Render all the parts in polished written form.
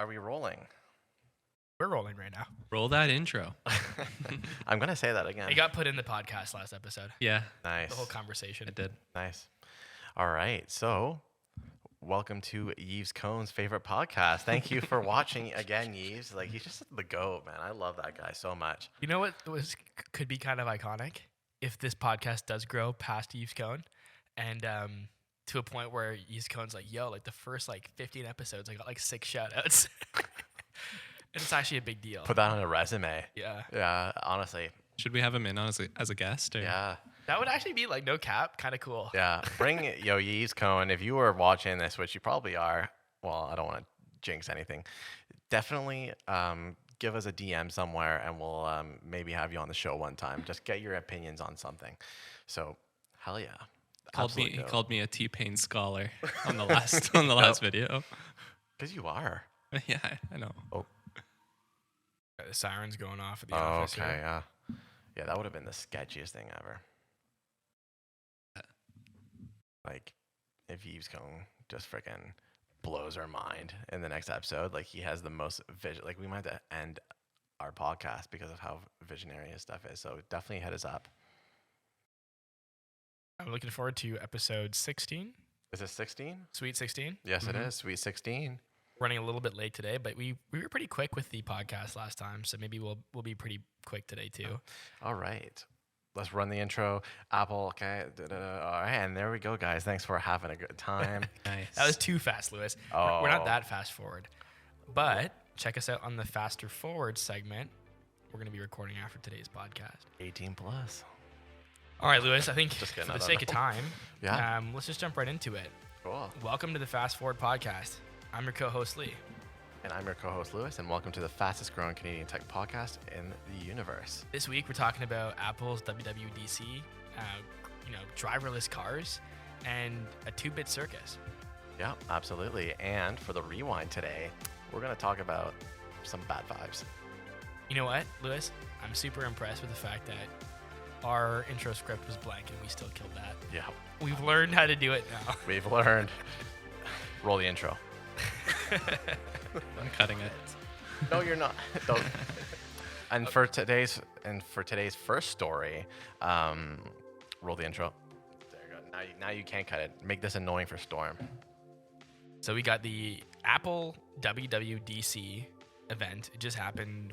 Are we rolling? We're rolling right now. Roll that intro. I'm going to say that again. It got put in the podcast last episode. Yeah, Nice. The whole conversation. it did. Nice. All right. So, welcome to Yves Cohn's favorite podcast. Thank you for watching again, Yves. Like, he's just the GOAT, man. I love that guy so much. You know what could be kind of iconic? If this podcast does grow past Yves Cohn and to a point where Yves Cohn's like, yo, like the first 15 episodes, I got 6 shout outs. And it's actually a big deal. Put that on a resume. Yeah. Yeah, honestly. Should we have him in as a guest? Or? Yeah. That would actually be no cap, kind of cool. Yeah. Bring Yves Cohn. If you were watching this, which you probably are, well, I don't want to jinx anything. Definitely give us a DM somewhere and we'll maybe have you on the show one time. Just get your opinions on something. So, hell yeah. He called me a T-Pain scholar on the last video. Because you are. Yeah, I know. Oh. The siren's going off at the office. Okay, Here. yeah. Yeah, that would have been the sketchiest thing ever. Like, if Yves Cohn just freaking blows our mind in the next episode, he has the most vision. We might have to end our podcast because of how visionary his stuff is. So definitely hit us up. I'm looking forward to episode 16. Is it 16? Sweet 16. Yes, it is. Sweet 16. Running a little bit late today, but we were pretty quick with the podcast last time, so maybe we'll be pretty quick today too. All right. Let's run the intro. Apple, okay. All right, and there we go, guys. Thanks for having a good time. Nice. That was too fast, Lewis. Oh. We're not that fast forward. But check us out on the faster forward segment. We're going to be recording after today's podcast. 18 plus. All right, Lewis, I think Just for kidding, the I sake don't of know. time, Yeah. let's just jump right into it. Cool. Welcome to the Fast Forward Podcast. I'm your co-host, Lee. And I'm your co-host, Lewis, and welcome to the fastest growing Canadian tech podcast in the universe. This week, we're talking about Apple's WWDC, driverless cars, and a 2-bit Circus. Yeah, absolutely. And for the rewind today, we're going to talk about some bad vibes. You know what, Lewis? I'm super impressed with the fact that our intro script was blank and we still killed that. Yeah, We've learned how to do it now. we've learned. Roll the intro. I'm cutting it. No, you're not. Don't. And for today's first story, roll the intro. There you go. Now you can't cut it. Make this annoying for Storm. So we got the Apple WWDC event. It just happened,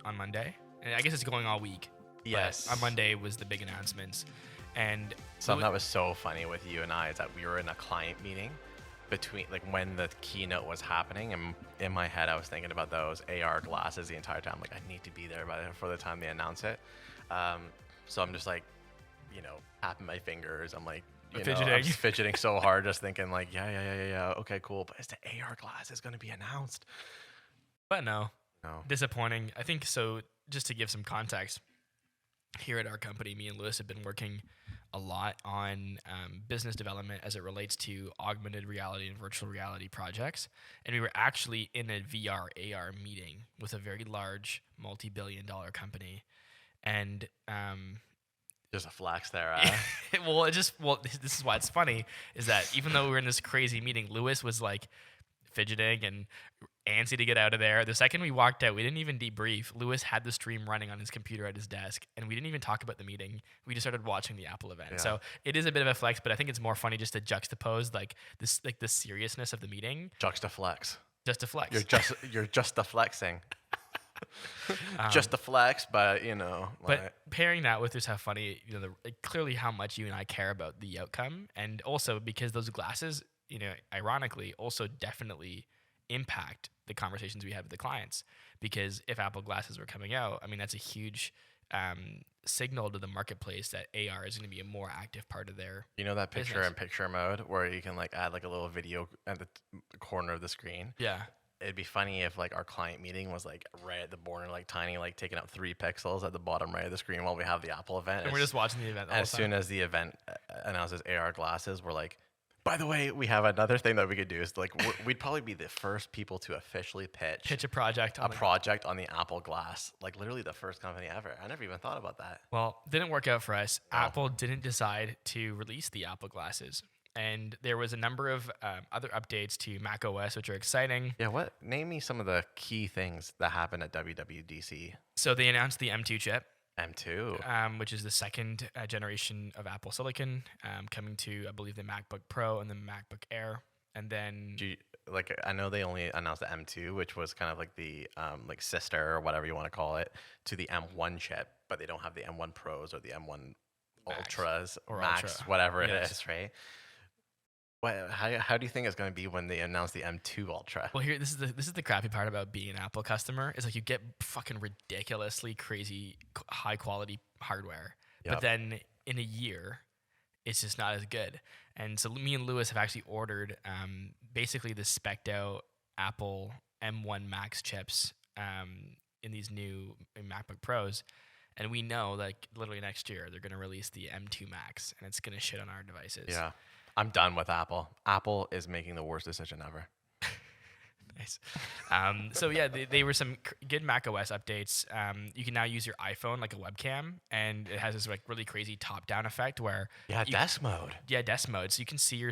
on Monday? And I guess it's going all week. Yes. But on Monday was the big announcements. And Something that was so funny with you and I is that we were in a client meeting between when the keynote was happening, and in my head I was thinking about those AR glasses the entire time. I need to be there for the time they announce it. So I'm just tapping my fingers. I'm Fidgeting. I'm just fidgeting so hard, just thinking yeah. Okay, cool. But is the AR glasses going to be announced? But no. No. Disappointing. I think so. Just to give some context, here at our company, me and Lewis have been working a lot on business development as it relates to augmented reality and virtual reality projects. And we were actually in a VR AR meeting with a very large multi-billion-dollar company. And Just a flex there. this is why it's funny, is that even though we were in this crazy meeting, Lewis was fidgeting and antsy to get out of there. The second we walked out, we didn't even debrief. Lewis had the stream running on his computer at his desk, and we didn't even talk about the meeting. We just started watching the Apple event. Yeah. So it is a bit of a flex, but I think it's more funny just to juxtapose the seriousness of the meeting. Juxtaflex. Just to flex. You're just a flexing. Just a flex, but But pairing that with just how funny, clearly how much you and I care about the outcome, and also because those glasses, ironically, also definitely impact the conversations we had with the clients. Because if Apple glasses were coming out, that's a huge signal to the marketplace that AR is going to be a more active part of their that business. picture-in-picture mode where you can add a little video at the corner of the screen. Yeah. It'd be funny if our client meeting was right at the border, tiny, taking up 3 pixels at the bottom right of the screen while we have the Apple event. And we're just watching the event. As soon as the event announces AR glasses, we're by the way, we have another thing that we could do. Is we'd probably be the first people to officially pitch a project. project on the Apple Glass. Literally the first company ever. I never even thought about that. Well, didn't work out for us. Oh. Apple didn't decide to release the Apple glasses. And there was a number of other updates to Mac OS, which are exciting. Yeah, name me some of the key things that happened at WWDC. So they announced the M2 chip, M2. which is the second generation of Apple Silicon, coming to, I believe, the MacBook Pro and the MacBook Air. And then I know they only announced the M2, which was kind of like the like sister or whatever you want to call it, to the M1 chip, but they don't have the M1 Pros or the M1 Ultras or Max, Ultra. whatever it Yes. is, right? How do you think it's going to be when they announce the M2 Ultra? Well, this is the crappy part about being an Apple customer is like you get fucking ridiculously crazy high quality hardware, but Yep. then in a year, it's just not as good. And so me and Lewis have actually ordered basically the spec'd out Apple M1 Max chips in these new MacBook Pros. And we know like literally next year they're going to release the M2 Max and it's going to shit on our devices. Yeah. I'm done with Apple. Apple is making the worst decision ever. Nice. So yeah, they were some good Mac OS updates. You can now use your iPhone like a webcam, and it has this like really crazy top-down effect where Desk mode. Yeah, desk mode. So you can see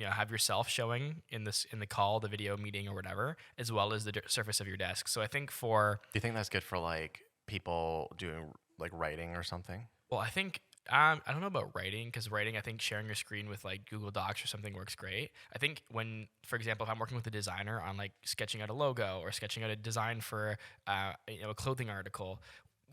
have yourself showing in the call, the video meeting, or whatever, as well as the surface of your desk. So I think Do you think that's good for like people doing like writing or something? well, I think. I don't know about writing because writing, I think sharing your screen with like Google Docs or something works great. I think when, for example, if I'm working with a designer on like sketching out a logo or sketching out a design for a clothing article,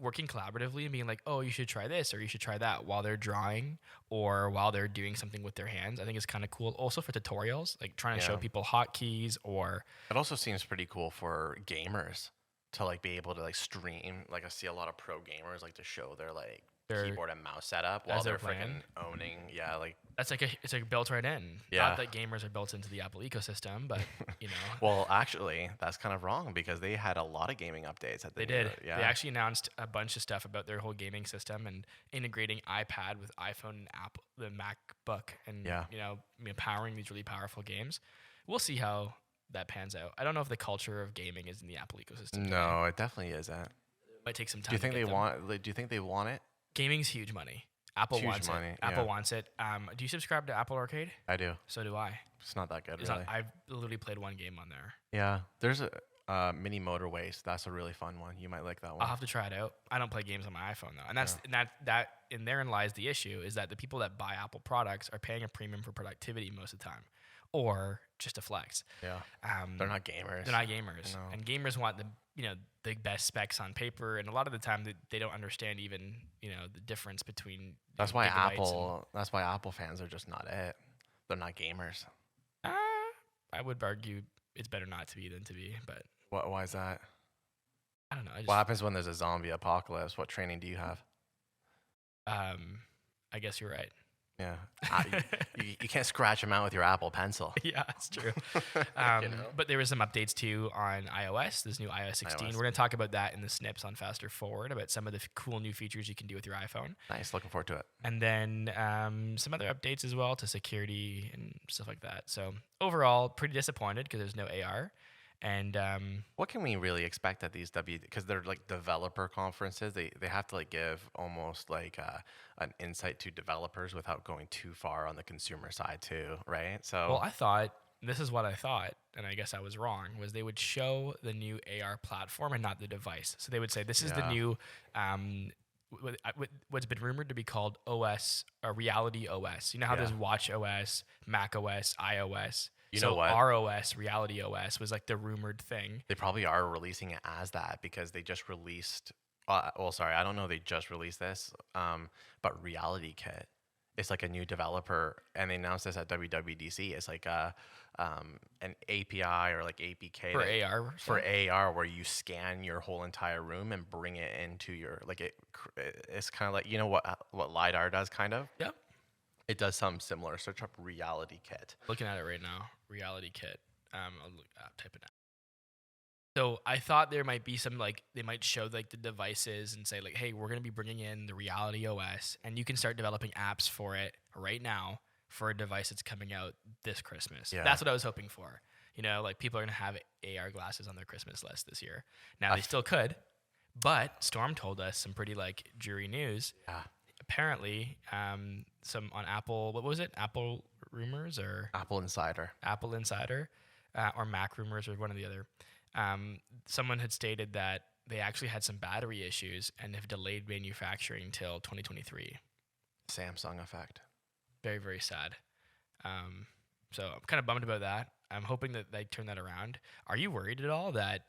working collaboratively and being like, oh, you should try this or you should try that while they're drawing or while they're doing something with their hands, I think is kind of cool. Also for tutorials, like trying to show people hotkeys or. It also seems pretty cool for gamers to like be able to like stream. Like I see a lot of pro gamers like to show their like keyboard and mouse setup while they're freaking owning. Yeah, like that's like it's like built right in. Yeah. Not that gamers are built into the Apple ecosystem, but you know. Well, actually, that's kind of wrong because they had a lot of gaming updates at the They did. Yeah. They actually announced a bunch of stuff about their whole gaming system and integrating iPad with iPhone and Apple, the MacBook, and powering these really powerful games. We'll see how that pans out. I don't know if the culture of gaming is in the Apple ecosystem. No, it definitely isn't. It might take some time. Do you think they want? Do you think they want it? Gaming's huge money. Apple Huge wants money, it. Apple yeah. wants it. Do you subscribe to Apple Arcade? I do. So do I. It's not that good, really. I've literally played one game on there. Yeah, there's a mini motorways. That's a really fun one. You might like that one. I'll have to try it out. I don't play games on my iPhone though, and and therein lies the issue is that the people that buy Apple products are paying a premium for productivity most of the time, or just a flex. Yeah. They're not gamers. They're not gamers, No. and gamers want the best specs on paper, and a lot of the time they don't understand even the difference between. That's why gigabytes That's why Apple fans are just not it. They're not gamers. I would argue it's better not to be than to be, but Why is that? I don't know. What happens when there's a zombie apocalypse? What training do you have? I guess you're right. Yeah. You can't scratch them out with your Apple Pencil. Yeah, it's true. You know? But there was some updates too on iOS, this new iOS 16. iOS. We're going to talk about that in the snips on Faster Forward, about some of the cool new features you can do with your iPhone. Nice. Looking forward to it. And then some other updates as well to security and stuff like that. So overall, pretty disappointed because there's no AR. And What can we really expect at these because they're like developer conferences. They have to like give almost like an insight to developers without going too far on the consumer side too, right? So well, I thought this is what I thought, and I guess I was wrong. Was they would show the new AR platform and not the device. So they would say this is the new what's been rumored to be called OS or Reality OS. You know how there's Watch OS, Mac OS, iOS. You know what? ROS, Reality OS, was like the rumored thing. They probably are releasing it as that because they just released. Sorry, I don't know. They just released this, but Reality Kit. It's like a new developer, and they announced this at WWDC. It's like an API or like APK For AR? for AR, where you scan your whole entire room and bring it into your It's kind of like what LiDAR does, kind of. Yep. It does something similar. Search up Reality Kit. Looking at it right now, Reality Kit. I'll type it out. So I thought there might be some they might show like the devices and say like, hey, we're gonna be bringing in the Reality OS, and you can start developing apps for it right now for a device that's coming out this Christmas. Yeah. That's what I was hoping for. Like people are gonna have AR glasses on their Christmas list this year. Now they still could, but Storm told us some pretty jury news. Yeah. Apparently, some on Apple. What was it? Apple Rumors or Apple Insider. Apple Insider or Mac Rumors or one or the other. Someone had stated that they actually had some battery issues and have delayed manufacturing till 2023. Samsung effect. Very, very sad. So I'm kind of bummed about that. I'm hoping that they turn that around. Are you worried at all that,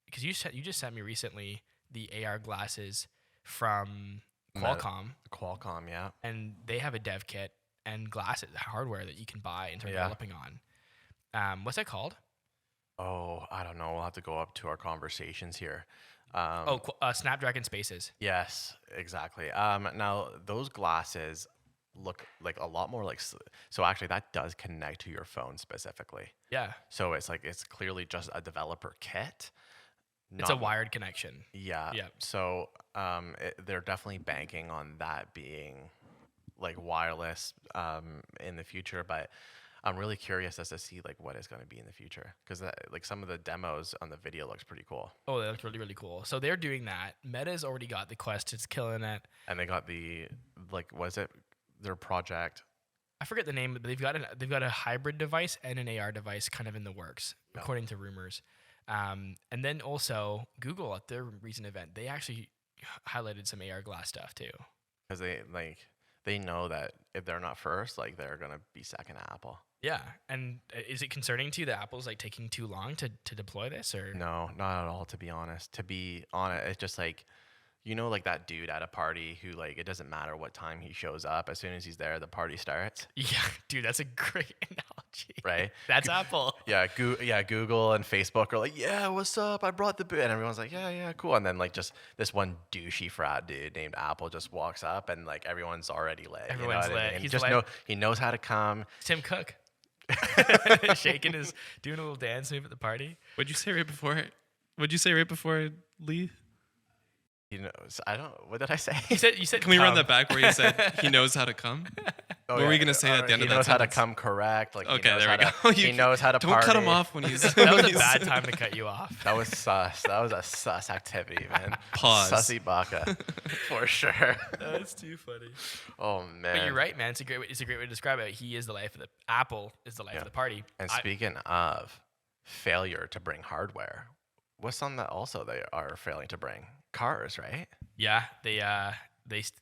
because you just sent me recently the AR glasses from Qualcomm, Qualcomm, yeah. and they have a dev kit and glasses hardware that you can buy and start developing on. What's that called? Oh, I don't know. We'll have to go up to our conversations here. Snapdragon Spaces. Yes, exactly. Now those glasses look like a lot more like. So actually, that does connect to your phone specifically. Yeah. So it's clearly just a developer kit. It's a wired connection. Yeah. Yeah. So they're definitely banking on that being like wireless in the future, but I'm really curious as to see like what it's going to be in the future, because like some of the demos on the video looks pretty cool. Oh, they look really, really cool. So they're doing that. Meta's already got the Quest. It's killing it. And they got the was it their project? I forget the name, but they've got a hybrid device and an AR device kind of in the works, according to rumors. And then also Google at their recent event, they actually highlighted some AR glass stuff too. Because they know that if they're not first, like they're gonna be second to Apple. Yeah, and is it concerning to you that Apple's like taking too long to deploy this, or No, not at all. To be honest, it's just like, like that dude at a party who like it doesn't matter what time he shows up. As soon as he's there, the party starts. Yeah, dude, that's a great analogy. Right? That's Apple. Yeah, Google and Facebook are like, yeah, what's up? I brought the boot, and everyone's like, yeah, cool. And then like just this one douchey frat dude named Apple just walks up, and like everyone's already lit. Everyone's lit. I mean? He's just lit. he knows how to come. Tim Cook. Shaking his, doing a little dance move at the party. What'd you say right before Lee? I don't. What did I say? You said. Can we run that back where you said he knows how to come? What were we gonna say at the end of that? He knows how to sentence? come correct. Like Okay, there we go. He knows how to Don't party. cut him off when he's. That was a bad time to cut you off. That was sus. That was a sus activity, man. Pause. Sussy baka, for sure. That's too funny. Oh man. But you're right, man. It's a great way to describe it. He is the life of the Apple is the life of the party. And speaking of failure to bring hardware, what's something that also they are failing to bring? Cars, right? Yeah, I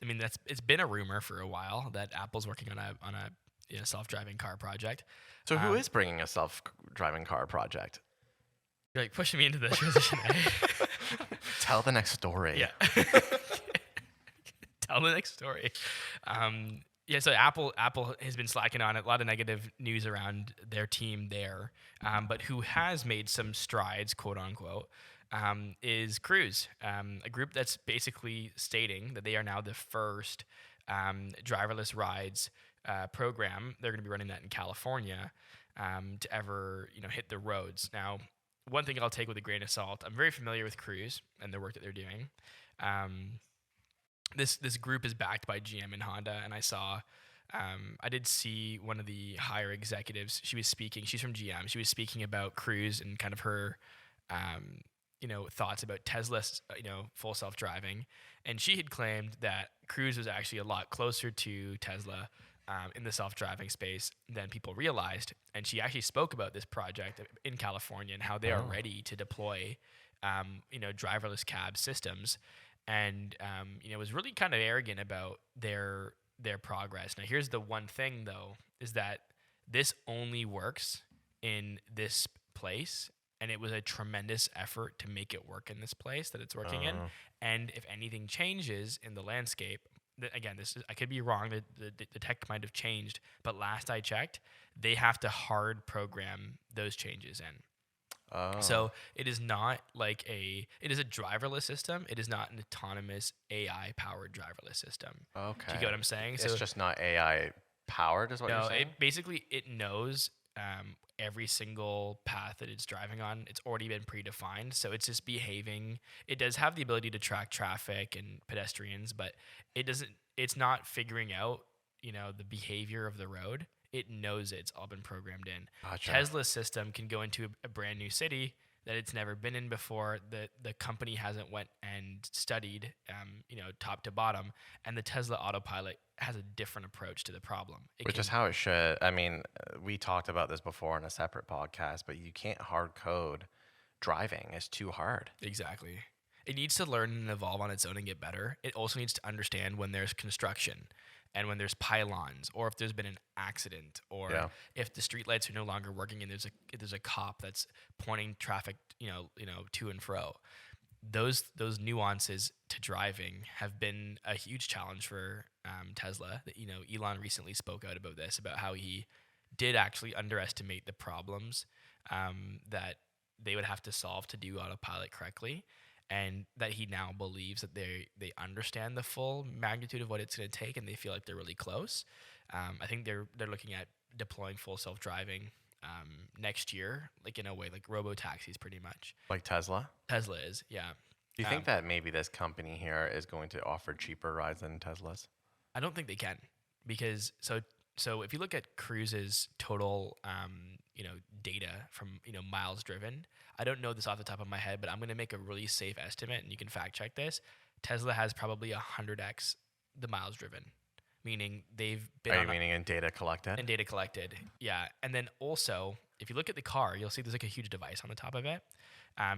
mean, it's been a rumor for a while that Apple's working on a self-driving car project. So who is bringing a self-driving car project? You're like pushing me into the transition. Tell the next story. Yeah. Tell the next story. So Apple has been slacking on it. A lot of negative news around their team there. But who has made some strides, quote unquote, is Cruise, a group that's basically stating that they are now the first driverless rides program. They're going to be running that in California to ever hit the roads. Now, one thing I'll take with a grain of salt. I'm very familiar with Cruise and the work that they're doing. This group is backed by GM and Honda, and I did see one of the higher executives. She was speaking. She's from GM. She was speaking about Cruise and kind of her thoughts about Tesla's, full self-driving. And she had claimed that Cruise was actually a lot closer to Tesla in the self-driving space than people realized. And she actually spoke about this project in California and how they are ready to deploy, driverless cab systems. And, was really kind of arrogant about their progress. Now, here's the one thing, though, is that this only works in this place. And it was a tremendous effort to make it work in this place that it's working in. And if anything changes in the landscape, again, I could be wrong. The tech might have changed, but last I checked, they have to hard program those changes in. So it is not it is a driverless system. It is not an autonomous AI powered driverless system. Okay. Do you get what I'm saying? It's just not AI powered, is what you're saying? It knows every single path that it's driving on. It's already been predefined, so it's just behaving. It does have the ability to track traffic and pedestrians, but it's not figuring out the behavior of the road. It knows it's all been programmed in. Gotcha. Tesla's system can go into a brand new city, that it's never been in before, that the company hasn't went and studied, top to bottom, and the Tesla autopilot has a different approach to the problem. Which is how it should. I mean, we talked about this before in a separate podcast, but you can't hard code driving. It's too hard. Exactly. It needs to learn and evolve on its own and get better. It also needs to understand when there's construction and when there's pylons, or if there's been an accident, or if the streetlights are no longer working and there's a cop that's pointing traffic, to and fro. Those nuances to driving have been a huge challenge for Tesla. Elon recently spoke out about this, about how he did actually underestimate the problems that they would have to solve to do autopilot correctly, and that he now believes that they understand the full magnitude of what it's going to take, and they feel like they're really close. I think they're looking at deploying full self-driving next year, like in a way, like robo-taxis pretty much. Like Tesla? Tesla is, yeah. Do you think that maybe this company here is going to offer cheaper rides than Teslas? I don't think they can, because so if you look at Cruise's total, data from, miles driven, I don't know this off the top of my head, but I'm going to make a really safe estimate, and you can fact check this. Tesla has probably 100x the miles driven, meaning they've been. Are you meaning in data collected? In data collected, yeah. And then also, if you look at the car, you'll see there's like a huge device on the top of it.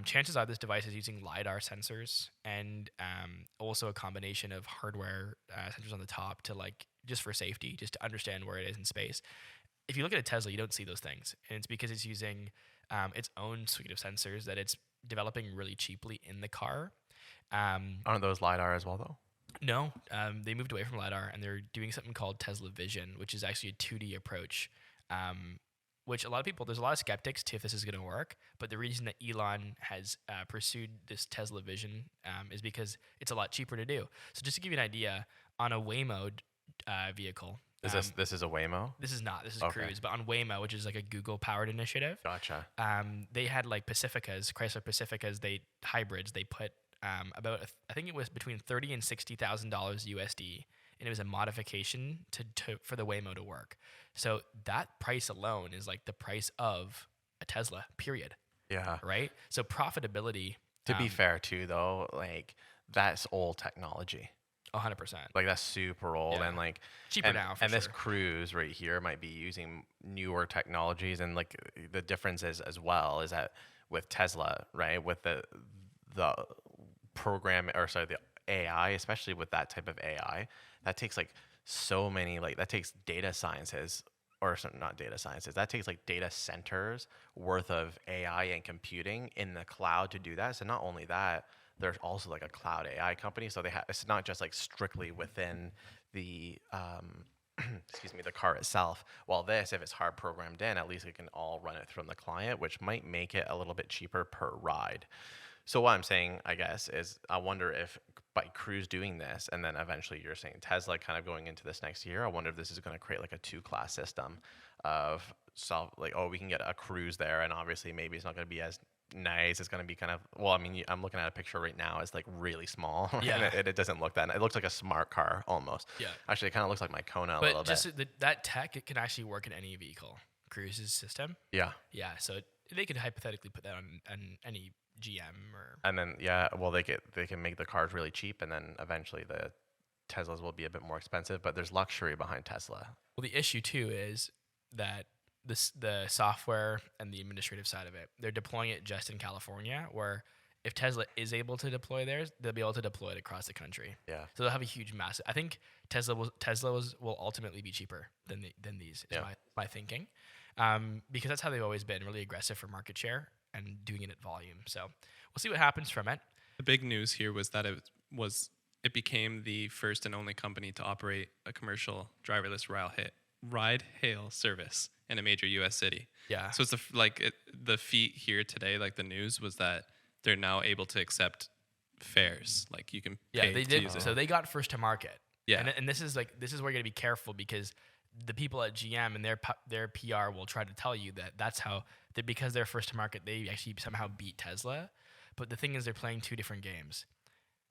Chances are this device is using LiDAR sensors and also a combination of hardware sensors on the top to just for safety, just to understand where it is in space. If you look at a Tesla, you don't see those things. And it's because it's using its own suite of sensors that it's developing really cheaply in the car. Aren't those LiDAR as well, though? No, they moved away from LiDAR, and they're doing something called Tesla Vision, which is actually a 2D approach, which there's a lot of skeptics to if this is going to work. But the reason that Elon has pursued this Tesla Vision is because it's a lot cheaper to do. So just to give you an idea, on a Waymo vehicle. This is a Waymo? This is not. This is Okay. Cruise. But on Waymo, which is like a Google-powered initiative. Gotcha. They had like Pacificas, Chrysler Pacificas, hybrids. They put I think it was between $30,000 and $60,000 USD, and it was a modification for the Waymo to work. So that price alone is like the price of a Tesla, period. Yeah. Right? So profitability. To be fair, too, though, like that's old technology. 100%. Like that's super old, Yeah. and like Cheaper now, for and this sure. Cruise right here might be using newer technologies, and like the difference is as well is that with Tesla, right, with the program, or sorry, the AI, especially with that type of AI, that takes like so many, like that takes data sciences, or not data sciences, that takes like data centers worth of AI and computing in the cloud to do that. So not only that, there's also like a cloud AI company. So it's not just like strictly within the the car itself. While this, if it's hard programmed in, at least it can all run it from the client, which might make it a little bit cheaper per ride. So what I'm saying, I guess, is I wonder if by Cruise doing this, and then eventually you're saying Tesla kind of going into this next year, I wonder if this is going to create like a 2-class system of we can get a Cruise there, and obviously maybe it's not going to be as nice. It's going to be kind of, I'm looking at a picture right now. It's like really small. Yeah. And it doesn't look that. It looks like a smart car almost. Yeah. Actually, it kind of looks like my Kona a But little bit. just that tech, it can actually work in any vehicle. Cruise's system. Yeah. Yeah. So they could hypothetically put that on any GM or. And then they can make the cars really cheap, and then eventually the Teslas will be a bit more expensive. But there's luxury behind Tesla. Well, the issue too is that the software and the administrative side of it, they're deploying it just in California, where if Tesla is able to deploy theirs, they'll be able to deploy it across the country. Yeah. So they'll have a huge massive. I think Teslas will ultimately be cheaper than these. Is my thinking, because that's how they've always been, really aggressive for market share and doing it at volume. So we'll see what happens from it. The big news here was that it became the first and only company to operate a commercial driverless ride-hail service in a major U.S. city. Yeah. So it's the feat here today, like the news, was that they're now able to accept fares. Like you can pay they to did. use it. So they got first to market. Yeah. And this is where you got to be careful, because the people at GM and their PR will try to tell you that's how because they're first to market, they actually somehow beat Tesla. But the thing is, they're playing two different games.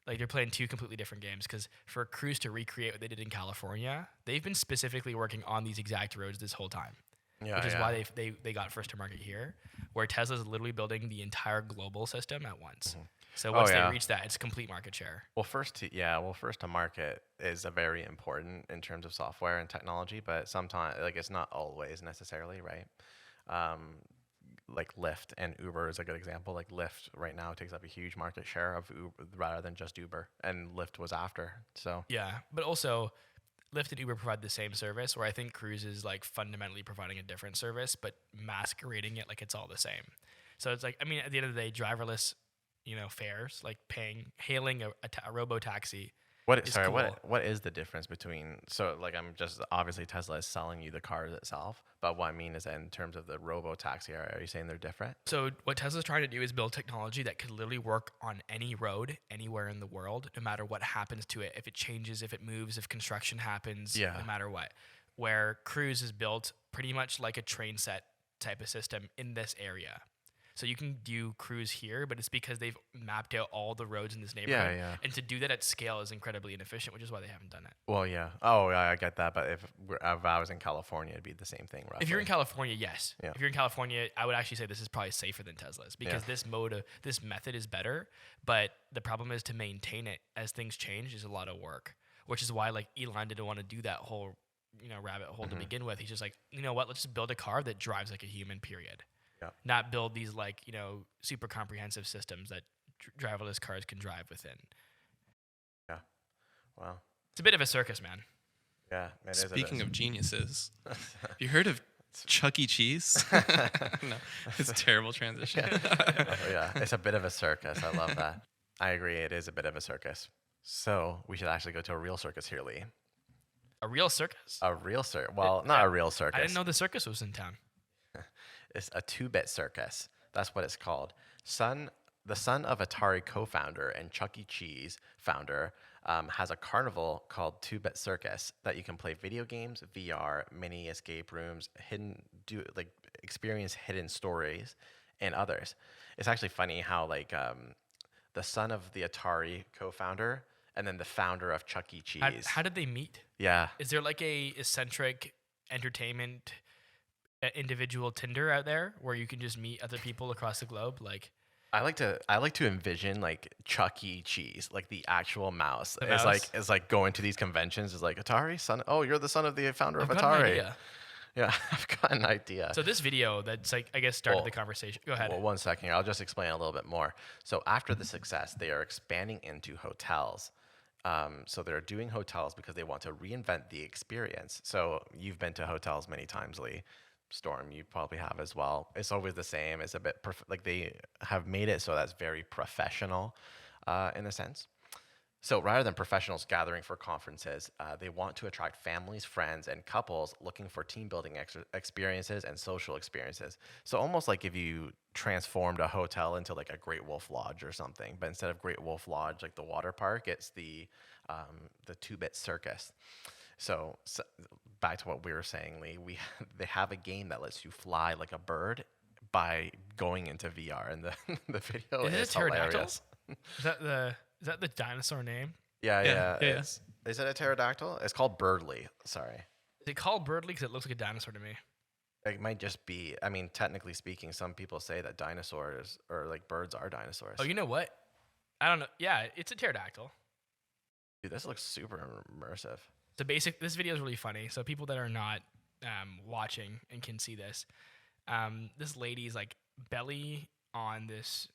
Like they're playing two completely different games, because for Cruise to recreate what they did in California, they've been specifically working on these exact roads this whole time. Yeah, which is yeah. why they got first to market here, where Tesla's literally building the entire global system at once. So Oh, once yeah. they reach that, it's complete market share. Well, first to market is a very important in terms of software and technology, but sometimes like it's not always necessarily, right? Um, like Lyft and Uber is a good example. Like Lyft right now takes up a huge market share of Uber rather than just Uber, and Lyft was after. So Yeah, but also Lyft and Uber provide the same service, where I think Cruise is like fundamentally providing a different service, but masquerading it like it's all the same. So it's like, I mean, at the end of the day, driverless, fares, like hailing a robo taxi. sorry, Cool. what is the difference between like I'm just obviously Tesla is selling you the cars itself, but what I mean is that in terms of the robo taxi, are you saying they're different? So what Tesla's trying to do is build technology that could literally work on any road anywhere in the world, no matter what happens to it. If it changes, if it moves, if construction happens, Yeah. no matter what. Where Cruise is built pretty much like a train set type of system in this area. So you can do Cruise here, but it's because they've mapped out all the roads in this neighborhood. Yeah. And to do that at scale is incredibly inefficient, which is why they haven't done it. Well, yeah. Oh, yeah, I get that. But if I was in California, it'd be the same thing, roughly. If you're in California, yes. Yeah. If you're in California, I would actually say this is probably safer than Tesla's because this method is better. But the problem is to maintain it as things change is a lot of work, which is why like Elon didn't want to do that whole rabbit hole to begin with. He's just like, you know what? Let's just build a car that drives like a human. Period. Yeah. Not build these like super comprehensive systems that driverless cars can drive within. Yeah. Wow. It's a bit of a circus, man. Yeah. Speaking of geniuses, have you heard of Chuck E. Cheese? No, it's a terrible transition. Yeah, it's a bit of a circus. I love that. I agree. It is a bit of a circus. So we should actually go to a real circus here, Lee. A real circus? A real circus. Well, not a real circus. I didn't know the circus was in town. It's a 2-bit circus. That's what it's called. The son of Atari co-founder and Chuck E. Cheese founder has a carnival called 2-bit Circus that you can play video games, VR, mini escape rooms, experience hidden stories, and others. It's actually funny how like the son of the Atari co-founder and then the founder of Chuck E. Cheese. How did they meet? Yeah. Is there like a eccentric entertainment individual Tinder out there where you can just meet other people across the globe? Like, I like to envision like Chuck E. Cheese, like the actual mouse. The It's mouse? like going to these conventions. It's like Atari, son. Oh, you're the son of the founder I've of got an Atari. idea. Yeah, I've got an idea. So this video that's like, I guess, started Well- the conversation. Go ahead. Well, one second. I'll just explain a little bit more. So after the success, they are expanding into hotels. So they're doing hotels because they want to reinvent the experience. So you've been to hotels many times, Lee. Storm, you probably have as well. It's always the same. It's a bit like they have made it so that's very professional in a sense. So rather than professionals gathering for conferences, they want to attract families, friends, and couples looking for team building experiences and social experiences. So almost like if you transformed a hotel into like a Great Wolf Lodge or something, but instead of Great Wolf Lodge, like the water park, it's the 2-bit circus. So back to what we were saying, Lee, they have a game that lets you fly like a bird by going into VR, and the video Is it a is pterodactyl? hilarious. Is that the dinosaur name? Yeah. yeah. Is it a pterodactyl? It's called Birdly. Sorry. Is it called Birdly because it looks like a dinosaur to me? It might just be. I mean, technically speaking, some people say that dinosaurs or like birds are dinosaurs. Oh, you know what? I don't know. Yeah, it's a pterodactyl. Dude, this looks super immersive. So this video is really funny. So people that are not watching and can see this, this lady's like belly on this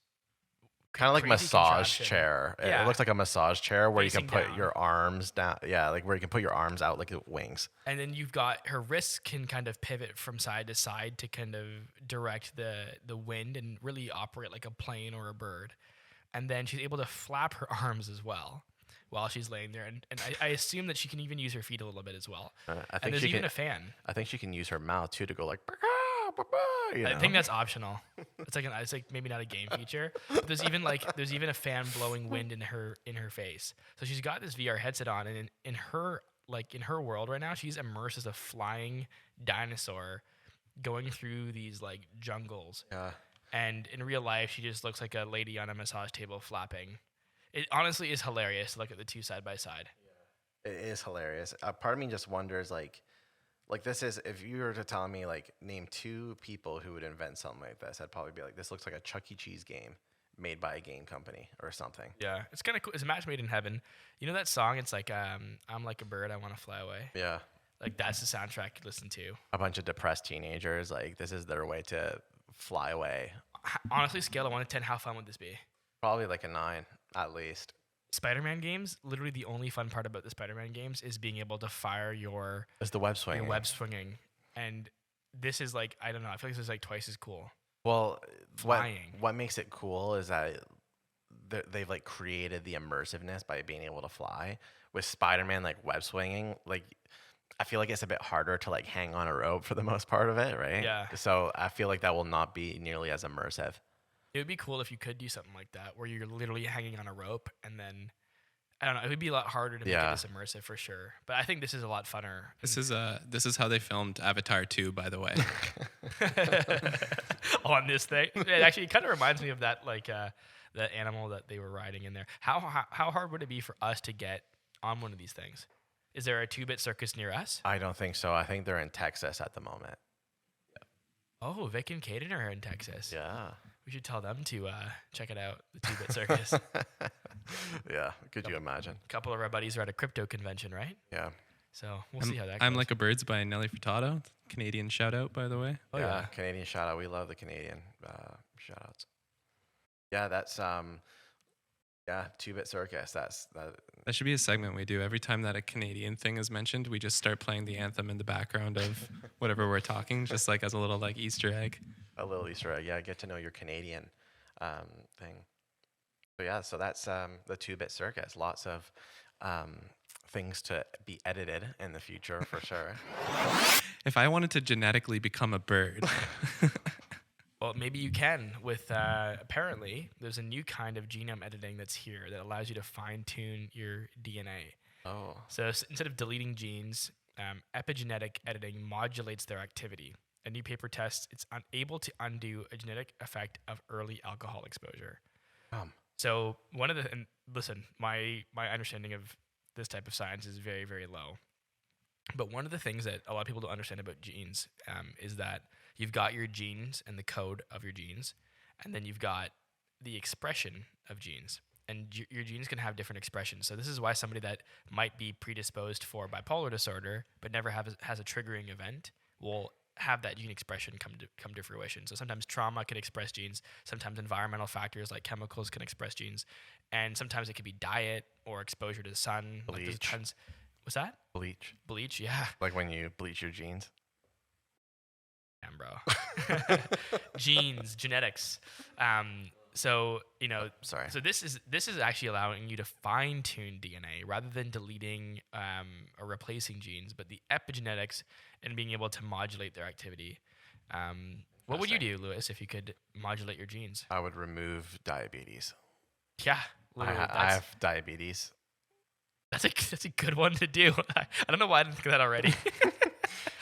Kind of like crazy massage contraption. chair. Yeah. It looks like a massage chair where you Facing can put down. your arms down. Yeah, like where you can put your arms out like wings. And then you've got her wrists can kind of pivot from side to side to kind of direct the wind and really operate like a plane or a bird. And then she's able to flap her arms as well while she's laying there. And I assume that she can even use her feet a little bit as well. I And think there's she even can. a fan. I think she can use her mouth too to go like. You I know? think that's optional. It's like maybe not a game feature. But there's even a fan blowing wind in her face. So she's got this VR headset on, and in her world right now, she's immersed as a flying dinosaur going through these like jungles. Yeah. And in real life, she just looks like a lady on a massage table flapping. It honestly is hilarious to look at the two side by side. It is hilarious. Part of me just wonders, like Like this is, if you were to tell me like name 2 people who would invent something like this, I'd probably be like, this looks like a Chuck E. Cheese game made by a game company or something. Yeah, it's kind of cool. It's a match made in heaven. You know that song? It's like I'm like a bird, I want to fly away. Yeah. Like that's the soundtrack you listen to. A bunch of depressed teenagers, like this is their way to fly away. Honestly, scale of 1 to 10, how fun would this be? Probably like a 9 at least. Spider-Man games, literally the only fun part about the Spider-Man games is being able to fire your It's the web swinging. web swinging. And this is like, I don't know, I feel like this is like twice as cool. Well, Flying. what makes it cool is that they've like created the immersiveness by being able to fly. With Spider-Man, like web swinging, like I feel like it's a bit harder to like hang on a rope for the most part of it, right? Yeah. So I feel like that will not be nearly as immersive. It would be cool if you could do something like that where you're literally hanging on a rope and then, I don't know, it would be a lot harder to make it this immersive for sure. But I think this is a lot funner. This is how they filmed Avatar 2, by the way. On this thing. It actually kind of reminds me of that, like the animal that they were riding in there. How hard would it be for us to get on one of these things? Is there a 2-bit circus near us? I don't think so. I think they're in Texas at the moment. Oh, Vic and Caden are in Texas. Yeah. We should tell them to check it out, the 2-bit circus. Yeah. Could you imagine? A couple of our buddies are at a crypto convention, right? Yeah. So we'll see how that goes. I'm Like a Bird's by Nelly Furtado. Canadian shout out, by the way. Oh, yeah. yeah. Canadian shout out. We love the Canadian shout outs. Yeah, that's 2-bit circus. That should be a segment we do. Every time that a Canadian thing is mentioned, we just start playing the anthem in the background of whatever we're talking, just like as a little like Easter egg. A little Easter egg. Yeah, get to know your Canadian thing. So yeah, so that's the 2-bit circus. Lots of things to be edited in the future for sure. If I wanted to genetically become a bird, Well, maybe you can with, apparently, there's a new kind of genome editing that's here that allows you to fine-tune your DNA. Oh. So instead of deleting genes, epigenetic editing modulates their activity. A new paper tests it's unable to undo a genetic effect of early alcohol exposure. So one of the, and listen, my understanding of this type of science is very, very low. But one of the things that a lot of people don't understand about genes is that you've got your genes and the code of your genes, and then you've got the expression of genes. And your genes can have different expressions. So this is why somebody that might be predisposed for bipolar disorder but never has a triggering event will have that gene expression come to fruition. So sometimes trauma can express genes. Sometimes environmental factors like chemicals can express genes. And sometimes it could be diet or exposure to the sun. Bleach. Like there's tons. What's that? Bleach. Bleach, yeah. Like when you bleach your jeans. Damn, bro. Genes, genetics. So Sorry. So this is actually allowing you to fine tune DNA rather than deleting or replacing genes, but the epigenetics and being able to modulate their activity. What would you do, Lewis, if you could modulate your genes? I would remove diabetes. Yeah, literally. I have diabetes. That's a good one to do. I don't know why I didn't think of that already.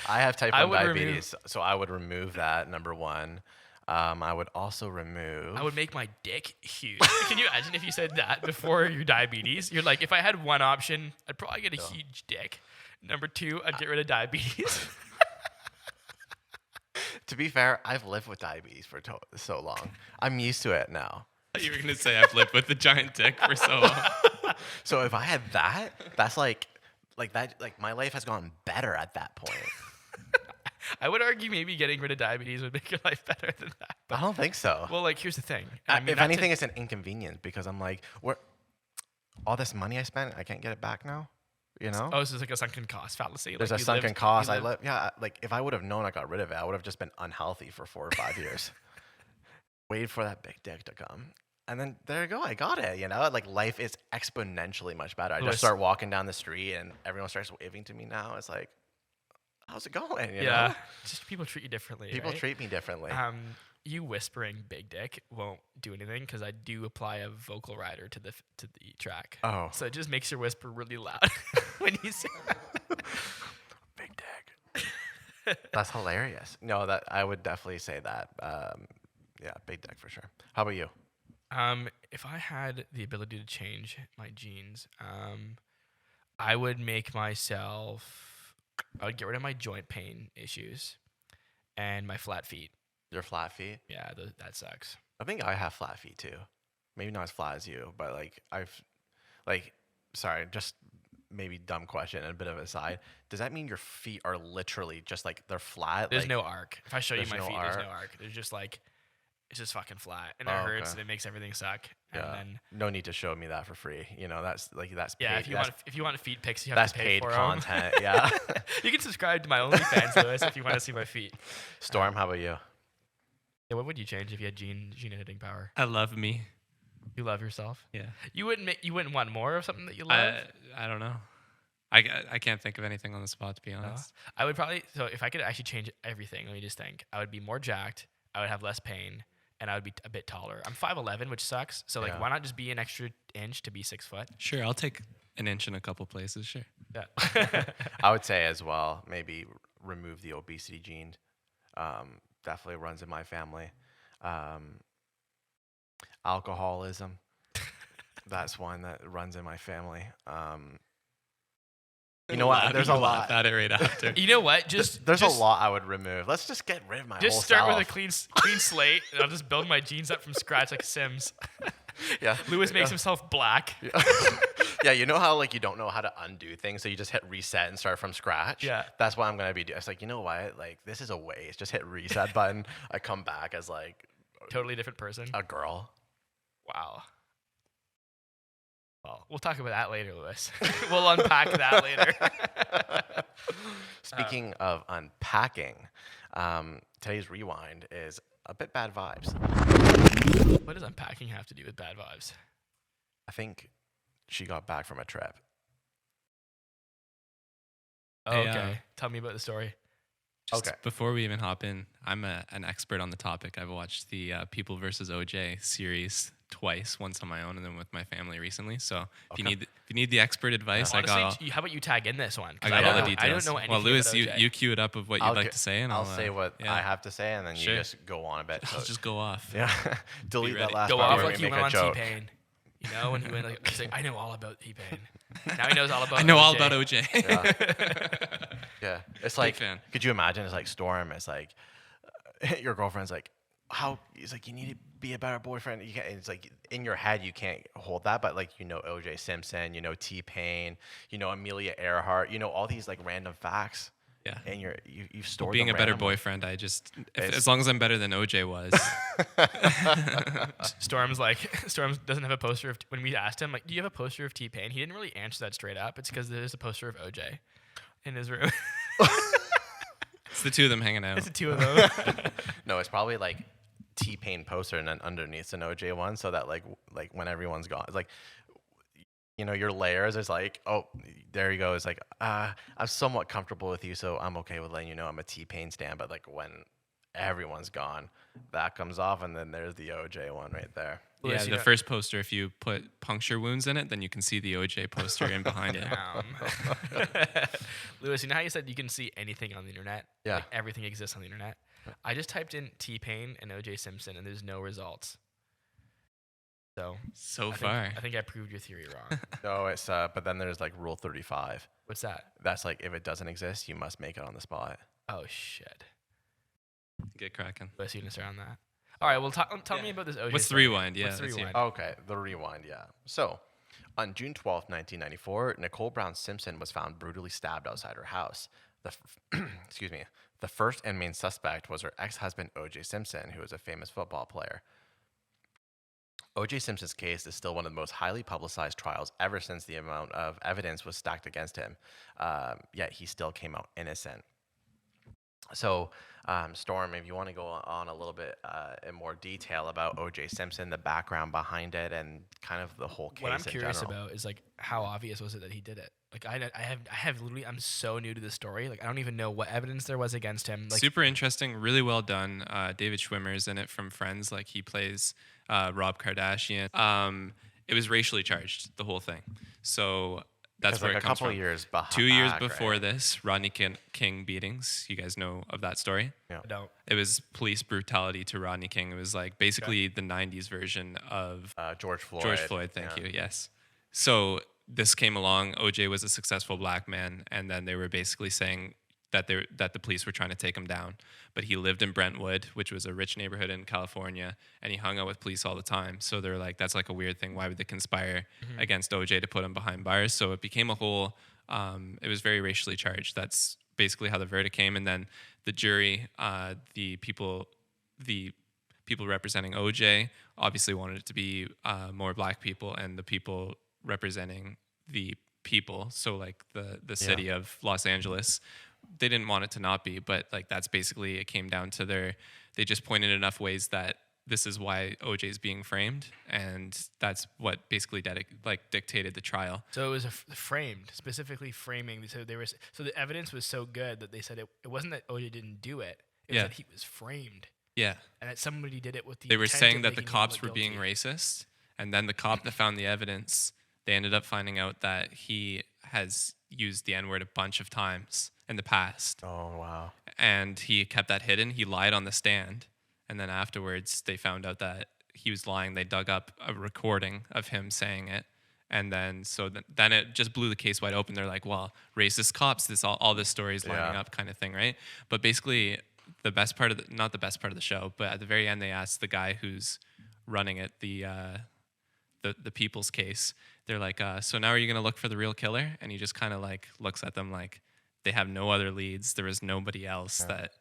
I have type 1 would diabetes, so I would remove that, number one. I would also remove... I would make my dick huge. Can you imagine if you said that before your diabetes? You're like, if I had one option, I'd probably get a huge dick. Number 2, I'd get rid of diabetes. To be fair, I've lived with diabetes for so long. I'm used to it now. you were going to say I've lived with the giant dick for so long. So if I had that, that's like my life has gone better at that point. I would argue maybe getting rid of diabetes would make your life better than that. I don't think so. Well, like, here's the thing. If anything, it's an inconvenience because I'm like, all this money I spent, I can't get it back now. You know? Oh, so it's like a sunken cost fallacy. There's like a sunken cost. Like if I would have known I got rid of it, I would have just been unhealthy for 4 or 5 years. Waited for that big dick to come. And then there you go, I got it, Like life is exponentially much better. I just start walking down the street and everyone starts waving to me now. It's like, how's it going? You know? Just people treat you differently. People right? treat me differently. You whispering big dick won't do anything because I do apply a vocal rider to the track. Oh. So it just makes your whisper really loud when you say big dick. That's hilarious. No, that I would definitely say that. Yeah, big dick for sure. How about you? If I had the ability to change my genes, I would make myself I would get rid of my joint pain issues and my flat feet. Your flat feet? Yeah, that sucks. I think I have flat feet too. Maybe not as flat as you, but like sorry, just maybe dumb question and a bit of a aside. Does that mean your feet are literally just like they're flat? There's like, no arc. If I show you there's my no feet, there's arc? no arc. There's just like, it's just fucking flat. And it Oh, hurts okay. and it makes everything suck. And Yeah. then, No need to show me that for free. You know, that's paid. yeah, that's, if you want feet pics, you have that's to pay paid for 'em. content. Yeah. You can subscribe to my OnlyFans, Lewis, if you want to see my feet. Storm, how about you? Yeah, what would you change if you had gene editing power? I love me. You love yourself. Yeah. You wouldn't want more of something that you love. I don't know. I can't think of anything on the spot, to be honest. I would probably, so if I could actually change everything, let me just think. I would be more jacked. I would have less pain, and I would be a bit taller. I'm 5'11", which sucks. So like, Yeah. why not just be an extra inch to be 6 foot? Sure, I'll take an inch in a couple places. Sure. Yeah. I would say as well, maybe remove the obesity gene. Definitely runs in my family. Alcoholism. That's one that runs in my family. You know what? There's a lot. At it right after. You know what? Just There's just, a lot I would remove. Let's just get rid of my whole Just start with a self. clean slate, and I'll just build my genes up from scratch like Sims. Yeah. Lewis makes himself black. Yeah. Yeah, you know how like you don't know how to undo things, so you just hit reset and start from scratch. Yeah. That's what I'm gonna be doing. It's like, you know what? Like this is a waste. Just hit reset button. I come back as like Totally different person. a girl. Wow. Well, we'll talk about that later, Lewis. We'll unpack that later. Speaking of unpacking, today's rewind is a bit bad vibes. What does unpacking have to do with bad vibes? I think she got back from a trip. Oh, Hey, okay. Tell me about the story. Just Okay. Before we even hop in, I'm an expert on the topic. I've watched the People versus OJ series twice, once on my own and then with my family recently. So if you need the expert advice, I got Honestly, how about you tag in this one? 'Cause I got all the don't- details. I don't know anything Well, Lewis, about you OJ. you cue it up of what you'd like to say, and I'll say what yeah. I have to say, and then Sure. you just go on a bit. I'll just go off. Yeah. Delete that ready. last Go part off where like we he make went a on joke. T-Pain. You know, when he went like, he's like, I know all about T-Pain. Now he knows all about I know all OJ. about OJ. Yeah. It's like, fan. could you imagine? It's like Storm. It's like your girlfriend's like, how? He's like, you need to be a better boyfriend. You can't. It's like in your head you can't hold that, but like O.J. Simpson, T-Pain, Amelia Earhart, all these like random facts. Yeah. And you've stored Being them a better randomly. boyfriend, It's- as long as I'm better than OJ was. Storm doesn't have a poster of, when we asked him, like, do you have a poster of T-Pain? He didn't really answer that straight up. It's because there's a poster of OJ in his room. It's the two of them hanging out. It's the two of them. No, it's probably like T-Pain poster and then underneath an OJ one, so that like when everyone's gone, it's like your layers is like, oh, there you go. It's like I'm somewhat comfortable with you, so I'm okay with letting you know I'm a T-Pain stan. But like when everyone's gone, that comes off, and then there's the OJ one right there. Yeah, Lewis, you the know- first poster, if you put puncture wounds in it, then you can see the OJ poster in behind it. Lewis, you know how you said you can see anything on the internet? Yeah. Like, everything exists on the internet. I just typed in T-Pain and O.J. Simpson, and there's no results. So So I far. think I proved your theory wrong. No, it's but then there's like Rule 35. What's that? That's like if it doesn't exist, you must make it on the spot. Oh shit. Get cracking. Lewis, you gonna start on that? All right. Well, tell me about this O.J. What's the story. rewind? Yeah, What's the let's hear rewind? Okay, the rewind, yeah. So, on June 12th, 1994, Nicole Brown Simpson was found brutally stabbed outside her house. Excuse me. The first and main suspect was her ex-husband, O.J. Simpson, who was a famous football player. O.J. Simpson's case is still one of the most highly publicized trials ever since the amount of evidence was stacked against him. Yet he still came out innocent. So, Storm, if you want to go on a little bit in more detail about O.J. Simpson, the background behind it, and kind of the whole case What I'm in curious general. about is like how obvious was it that he did it? Like I have literally, I'm so new to the story. Like I don't even know what evidence there was against him. Like Super interesting, really well done. David Schwimmer's in it from Friends, like he plays Rob Kardashian. It was racially charged, the whole thing. So that's 'Cause, where like it a comes couple from. years behind. 2 years before this, Rodney King beatings. You guys know of that story? I don't. It was police brutality to Rodney King. It was like basically the 90s version of George Floyd. George Floyd, thank Yeah. you. Yes. So this came along. OJ was a successful black man, and then they were basically saying that the police were trying to take him down. But he lived in Brentwood, which was a rich neighborhood in California, and he hung out with police all the time. So they're like, that's like a weird thing. Why would they conspire against OJ to put him behind bars? So it became a whole. It was very racially charged. That's basically how the verdict came, and then the jury, the people representing OJ obviously wanted it to be more black people, and the people representing the people, so like the city of Los Angeles, they didn't want it to not be, but like that's basically, it came down to they just pointed enough ways that this is why OJ is being framed, and that's what basically dictated the trial. So it was framed, specifically framing. So the evidence was so good that they said it wasn't that OJ didn't do it. It was that he was framed. Yeah. And that somebody did it with the They were intent saying of that the making him cops look were being guilty. racist, and then the cop that found the evidence, they ended up finding out that he has used the N-word a bunch of times in the past. Oh, wow. And he kept that hidden. He lied on the stand. And then afterwards, they found out that he was lying. They dug up a recording of him saying it. And then then it just blew the case wide open. They're like, well, racist cops, all this story is lining up kind of thing, right? But basically, the best part of not the best part of the show, but at the very end, they asked the guy who's running it, the people's case. They're like, so now are you going to look for the real killer? And he just kind of like looks at them like they have no other leads. There was nobody else that...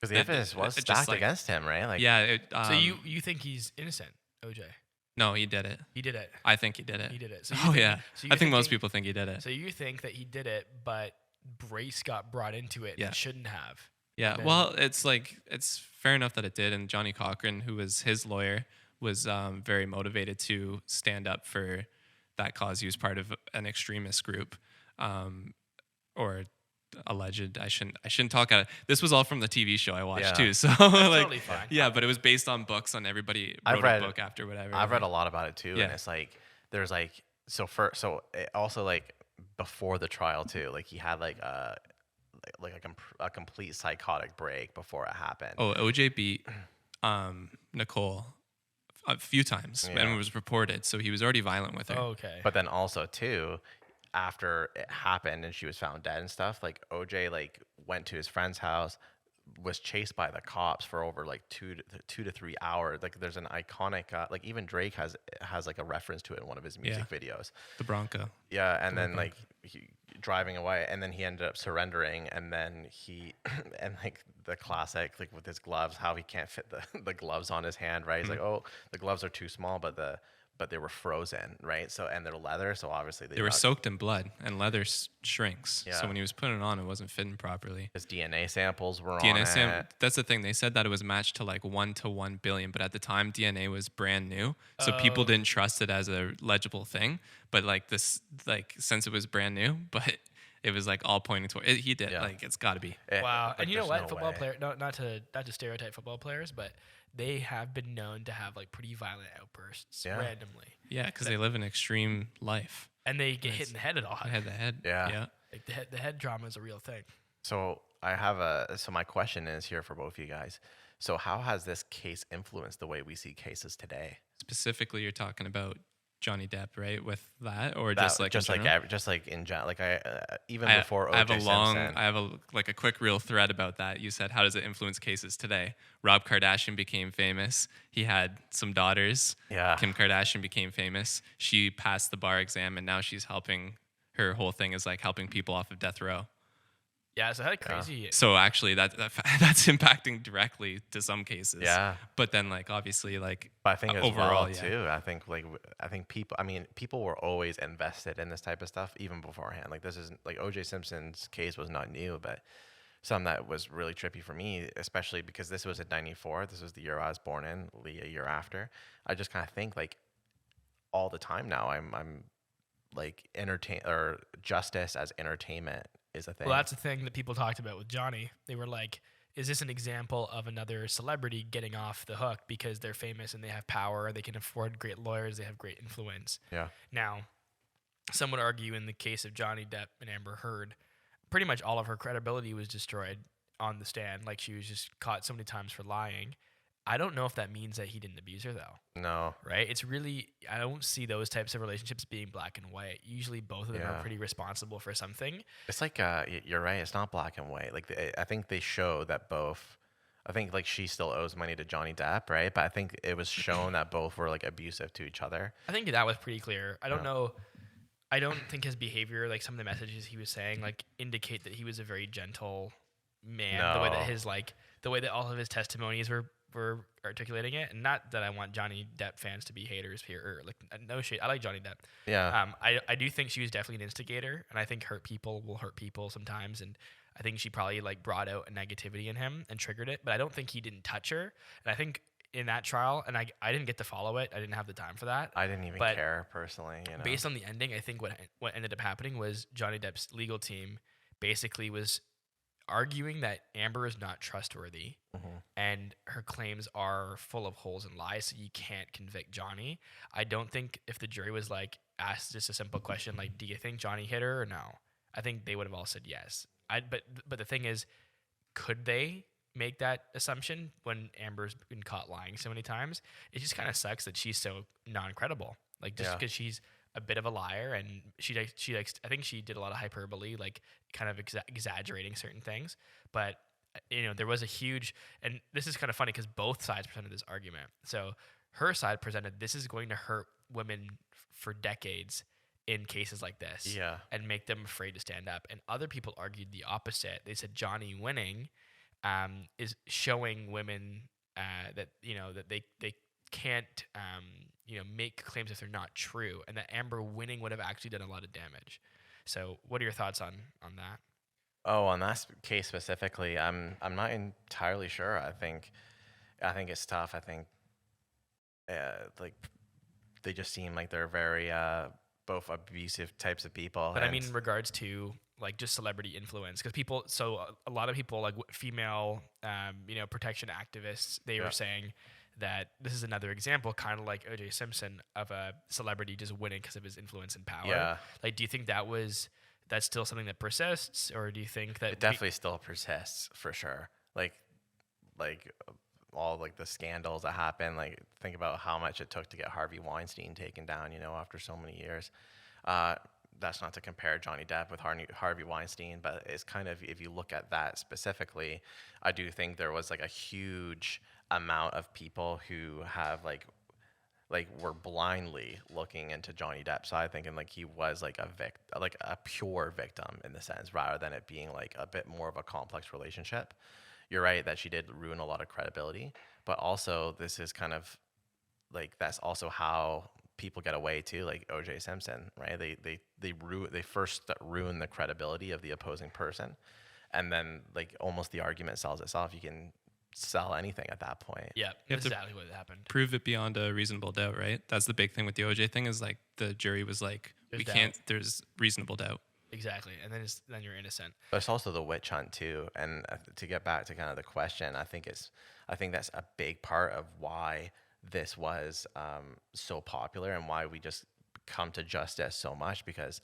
Because the evidence was stacked against him, right? Like, yeah. So you think he's innocent, OJ? No, he did it. He did it. I think he did it. He did it. So I think most people think he did it. So you think that he did it, but race got brought into it and shouldn't have. Yeah, well, it's fair enough that it did. And Johnny Cochran, who was his lawyer, was very motivated to stand up for that cause. He was part of an extremist group, or alleged. I shouldn't talk out of this. Was all from the TV show I watched too. So totally fine. Yeah, but it was based on books. On everybody wrote a book after whatever. I've read a lot about it too, and it's like there's like so it also like before the trial too. Like he had like a complete psychotic break before it happened. Oh, OJ beat Nicole a few times and it was reported, so he was already violent with her. Oh, okay. But then also too, after it happened and she was found dead and stuff, like OJ like went to his friend's house, was chased by the cops for over like 2 to 3 hours. Like there's an iconic like even Drake has like a reference to it in one of his music videos. The Bronco. Yeah, and then like he driving away, and then he ended up surrendering, and then he and like the classic like with his gloves, how he can't fit the gloves on his hand, right? He's like, oh, the gloves are too small, but they were frozen, right? So and they're leather, so obviously they were soaked in blood, and leather shrinks. Yeah. So when he was putting it on, it wasn't fitting properly. His DNA samples were on it. That's the thing. They said that it was matched to like 1 to 1 billion, but at the time DNA was brand new, so people didn't trust it as a legible thing. But like this, like since it was brand new, but it was like all pointing toward it. He did like it's got to be. Wow. Like, and you know what? no Football way. player, not to stereotype football players, but they have been known to have like pretty violent outbursts randomly. Yeah, because they live an extreme life. And they get hit in the head a lot. The head. Yeah. Like the head trauma is a real thing. So my question is here for both of you guys. So how has this case influenced the way we see cases today? Specifically, you're talking about Johnny Depp, right? With that, or just like in general, like even before O.J. Simpson. I have a quick real thread about that. You said, how does it influence cases today? Rob Kardashian became famous. He had some daughters. Yeah. Kim Kardashian became famous. She passed the bar exam, and now she's helping. Her whole thing is like helping people off of death row. Yeah, so how crazy. So actually, that's impacting directly to some cases. Yeah. But then, like obviously, like But I think as overall, well too. I think people. I mean, people were always invested in this type of stuff even beforehand. Like this is like O.J. Simpson's case was not new, but something that was really trippy for me, especially because this was in '94. This was the year I was born in. Lee a year after. I just kind of think like all the time now. I'm like justice as entertainment is a thing. Well, that's the thing that people talked about with Johnny. They were like, is this an example of another celebrity getting off the hook because they're famous and they have power, they can afford great lawyers, they have great influence? Yeah. Now, some would argue in the case of Johnny Depp and Amber Heard, pretty much all of her credibility was destroyed on the stand. Like she was just caught so many times for lying. I don't know if that means that he didn't abuse her though. No. Right? It's really, I don't see those types of relationships being black and white. Usually both of them are Yeah. pretty responsible for something. It's like you're right. It's not black and white. Like I think they show that both. I think like she still owes money to Johnny Depp, right? But I think it was shown that both were like abusive to each other. I think that was pretty clear. I don't Yeah. know. I don't think his behavior, like some of the messages he was saying, like indicate that he was a very gentle man. The way that No. his the way that all of his testimonies were articulating it, and not that I want Johnny Depp fans to be haters here, or like no shade. I like Johnny Depp. Yeah. I do think she was definitely an instigator, and I think hurt people will hurt people sometimes, and I think she probably like brought out a negativity in him and triggered it, but I don't think he didn't touch her. And I think in that trial, and I didn't get to follow it. I didn't have the time for that. I didn't even but care personally. You know. Based on the ending, I think what ended up happening was Johnny Depp's legal team basically was arguing that Amber is not trustworthy and her claims are full of holes and lies, so you can't convict Johnny. I don't think if the jury was like asked just a simple question like, do you think Johnny hit her or no? I think they would have all said yes. But the thing is, could they make that assumption when Amber's been caught lying so many times? It just kind of sucks that she's so non-credible. Like just because she's a bit of a liar, and she likes I think she did a lot of hyperbole, like kind of exaggerating certain things. But there was a huge, and this is kind of funny because both sides presented this argument. So her side presented this is going to hurt women for decades in cases like this, and make them afraid to stand up. And other people argued the opposite. They said Johnny winning is showing women that that they can't make claims if they're not true, and that Amber winning would have actually done a lot of damage. So what are your thoughts on that? Oh, on that case specifically, I'm not entirely sure. I think it's tough. I think like they just seem like they're very both abusive types of people. But I mean, in regards to like just celebrity influence, because people, so a lot of people like female, protection activists, they were saying that this is another example, kind of like O.J. Simpson, of a celebrity just winning because of his influence and power. Yeah. Like, do you think that's still something that persists, or do you think that it definitely still persists for sure? Like all like the scandals that happen. Like think about how much it took to get Harvey Weinstein taken down. After so many years. That's not to compare Johnny Depp with Harvey Weinstein, but it's kind of, if you look at that specifically, I do think there was like a huge amount of people who have like were blindly looking into Johnny Depp's side, thinking like he was like a pure victim in the sense, rather than it being like a bit more of a complex relationship. You're right that she did ruin a lot of credibility, but also this is kind of like, that's also how people get away too, like O.J. Simpson, right? They first ruin the credibility of the opposing person, and then like almost the argument sells itself. You can sell anything at that point. Yeah, that's exactly what happened. Prove it beyond a reasonable doubt, right? That's the big thing with the OJ thing, is like the jury was like, there's reasonable doubt. Exactly, and then you're innocent. But it's also the witch hunt too. And to get back to kind of the question, I think that's a big part of why this was so popular, and why we just come to justice so much, because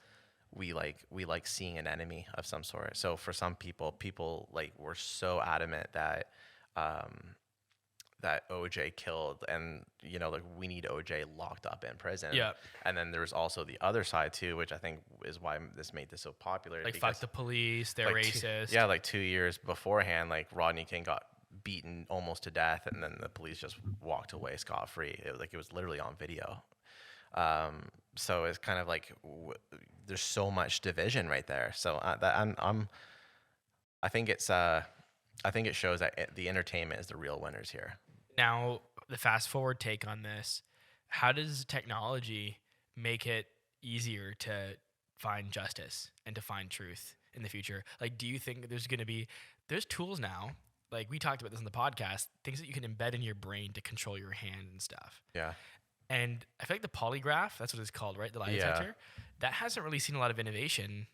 we like seeing an enemy of some sort. So for some people like were so adamant that that OJ killed, and like we need OJ locked up in prison. Yeah. And then there's also the other side too, which I think is why this made this so popular. Like fuck the police, they're racist. Like 2 years beforehand, like Rodney King got beaten almost to death, and then the police just walked away scot-free. It was literally on video. So it's kind of like there's so much division right there. So I think it shows that the entertainment is the real winners here. Now, the fast forward take on this, how does technology make it easier to find justice and to find truth in the future? Like, do you think there's tools now, like we talked about this on the podcast, things that you can embed in your brain to control your hand and stuff. Yeah. And I feel like the polygraph, that's what it's called, right? The lie detector, that hasn't really seen a lot of innovation